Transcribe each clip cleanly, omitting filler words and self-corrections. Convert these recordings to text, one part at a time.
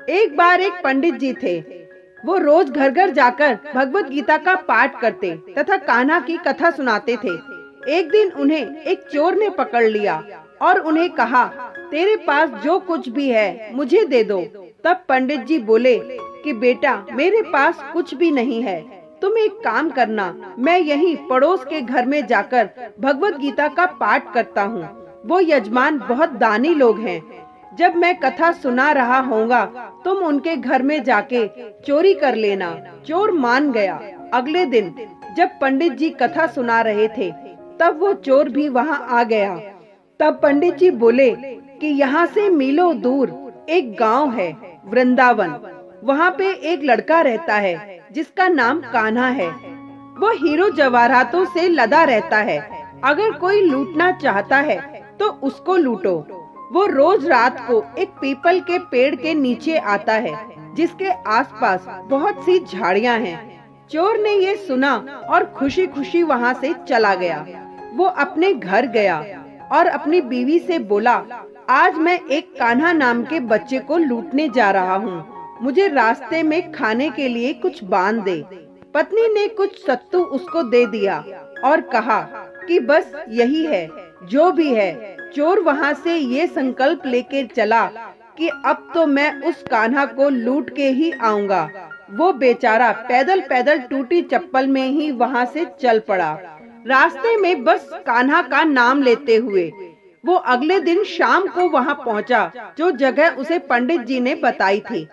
एक बार एक पंडित जी थे। वो रोज घर घर जाकर भगवत गीता का पाठ करते तथा कान्हा की कथा सुनाते थे। एक दिन उन्हें एक चोर ने पकड़ लिया और उन्हें कहा, तेरे पास जो कुछ भी है मुझे दे दो। तब पंडित जी बोले कि बेटा, मेरे पास कुछ भी नहीं है। तुम एक काम करना, मैं यहीं पड़ोस के घर में जाकर भगवत गीता का पाठ करता हूँ। वो यजमान बहुत दानी लोग हैं। जब मैं कथा सुना रहा होऊंगा, तुम उनके घर में जाके चोरी कर लेना। चोर मान गया। अगले दिन जब पंडित जी कथा सुना रहे थे, तब वो चोर भी वहाँ आ गया। तब पंडित जी बोले कि यहाँ से मीलों दूर एक गांव है, वृंदावन। वहाँ पे एक लड़का रहता है जिसका नाम कान्हा है। वो हीरो जवाहरातों से लदा रहता है। अगर कोई लूटना चाहता है तो उसको लूटो। वो रोज रात को एक पीपल के पेड़ के नीचे आता है, जिसके आसपास बहुत सी झाड़ियां हैं। चोर ने ये सुना और खुशी खुशी वहाँ से चला गया। वो अपने घर गया और अपनी बीवी से बोला, आज मैं एक कान्हा नाम के बच्चे को लूटने जा रहा हूँ। मुझे रास्ते में खाने के लिए कुछ बांध दे। पत्नी ने कुछ सत्तू उसको दे दिया और कहा कि बस यही है, जो भी है। चोर वहाँ से ये संकल्प लेके चला कि अब तो मैं उस कान्हा को लूट के ही आऊंगा। वो बेचारा पैदल पैदल टूटी चप्पल में ही वहाँ से चल पड़ा, रास्ते में बस कान्हा का नाम लेते हुए। वो अगले दिन शाम को वहाँ पहुँचा, जो जगह उसे पंडित जी ने बताई थी।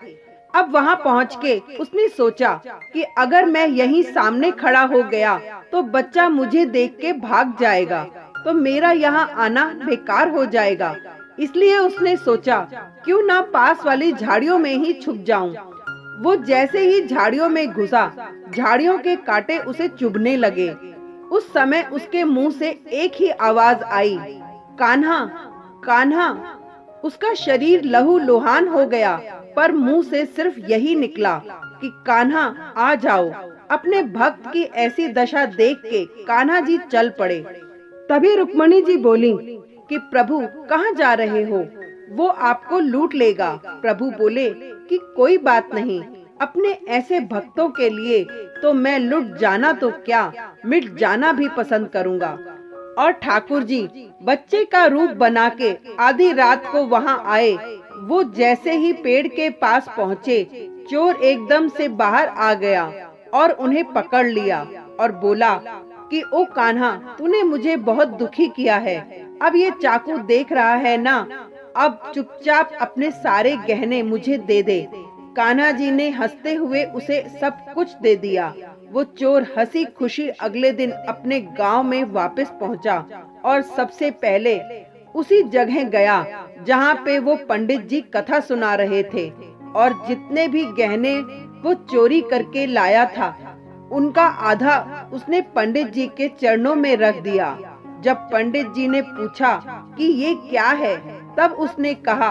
अब वहाँ पहुँच के उसने सोचा कि अगर मैं यहीं सामने खड़ा हो गया तो बच्चा मुझे देख के भाग जाएगा, तो मेरा यहाँ आना बेकार हो जाएगा। इसलिए उसने सोचा, क्यों ना पास वाली झाड़ियों में ही छुप जाऊं। वो जैसे ही झाड़ियों में घुसा, झाड़ियों के कांटे उसे चुभने लगे। उस समय उसके मुंह से एक ही आवाज आई, कान्हा, कान्हा। उसका शरीर लहू लुहान हो गया, पर मुंह से सिर्फ यही निकला कि कान्हा आ जाओ। अपने भक्त की ऐसी दशा देख के कान्हा जी चल पड़े। तभी रुक्मणी जी बोली कि प्रभु, कहाँ जा रहे हो? वो आपको लूट लेगा। प्रभु बोले कि कोई बात नहीं, अपने ऐसे भक्तों के लिए तो मैं लुट जाना तो क्या, मिट जाना भी पसंद करूँगा। और ठाकुर जी बच्चे का रूप बना के आधी रात को वहाँ आए। वो जैसे ही पेड़ के पास पहुँचे, चोर एकदम से बाहर आ गया और उन्हें पकड़ लिया और बोला कि ओ कान्हा, तूने मुझे बहुत दुखी किया है। अब ये चाकू देख रहा है ना, अब चुपचाप अपने सारे गहने मुझे दे दे। कान्हा जी ने हंसते हुए उसे सब कुछ दे दिया। वो चोर हंसी खुशी अगले दिन अपने गांव में वापस पहुंचा और सबसे पहले उसी जगह गया जहां पे वो पंडित जी कथा सुना रहे थे। और जितने भी गहने वो चोरी करके लाया था, उनका आधा उसने पंडित जी के चरणों में रख दिया। जब पंडित जी ने पूछा कि ये क्या है, तब उसने कहा,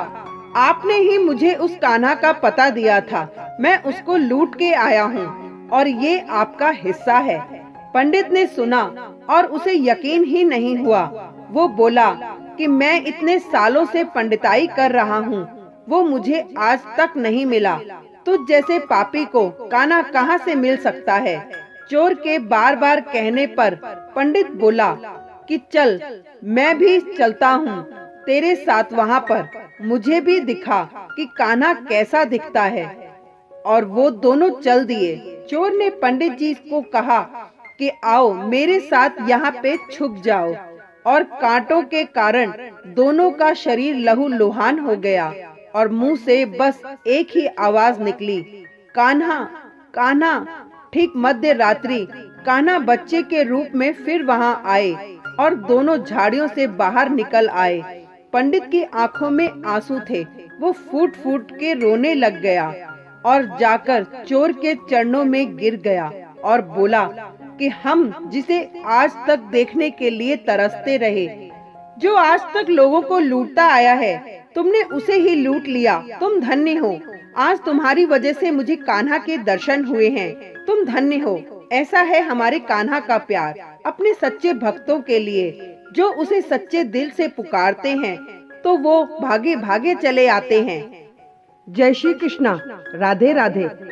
आपने ही मुझे उस कान्हा का पता दिया था, मैं उसको लूट के आया हूँ और ये आपका हिस्सा है। पंडित ने सुना और उसे यकीन ही नहीं हुआ। वो बोला कि मैं इतने सालों से पंडिताई कर रहा हूँ, वो मुझे आज तक नहीं मिला। तुझ जैसे पापी को कान्हा कहाँ से मिल सकता है? चोर के बार बार कहने पर पंडित बोला कि चल, मैं भी चलता हूँ तेरे साथ वहाँ पर, मुझे भी दिखा कि कान्हा कैसा दिखता है। और वो दोनों चल दिए। चोर ने पंडित जी को कहा कि आओ मेरे साथ यहाँ पे छुप जाओ। और कांटों के कारण दोनों का शरीर लहू लुहान हो गया और मुंह से बस एक ही आवाज निकली, कान्हा, कान्हा। ठीक मध्य रात्रि कान्हा बच्चे के रूप में फिर वहाँ आए और दोनों झाड़ियों से बाहर निकल आए। पंडित की आंखों में आंसू थे। वो फूट फूट के रोने लग गया और जाकर चोर के चरणों में गिर गया और बोला कि हम जिसे आज तक देखने के लिए तरसते रहे, जो आज तक लोगों को लूटता आया है, तुमने उसे ही लूट लिया। तुम धन्य हो। आज तुम्हारी वजह से मुझे कान्हा के दर्शन हुए हैं। तुम धन्य हो। ऐसा है हमारे कान्हा का प्यार अपने सच्चे भक्तों के लिए, जो उसे सच्चे दिल से पुकारते हैं तो वो भागे भागे चले आते हैं। जय श्री कृष्णा। राधे राधे।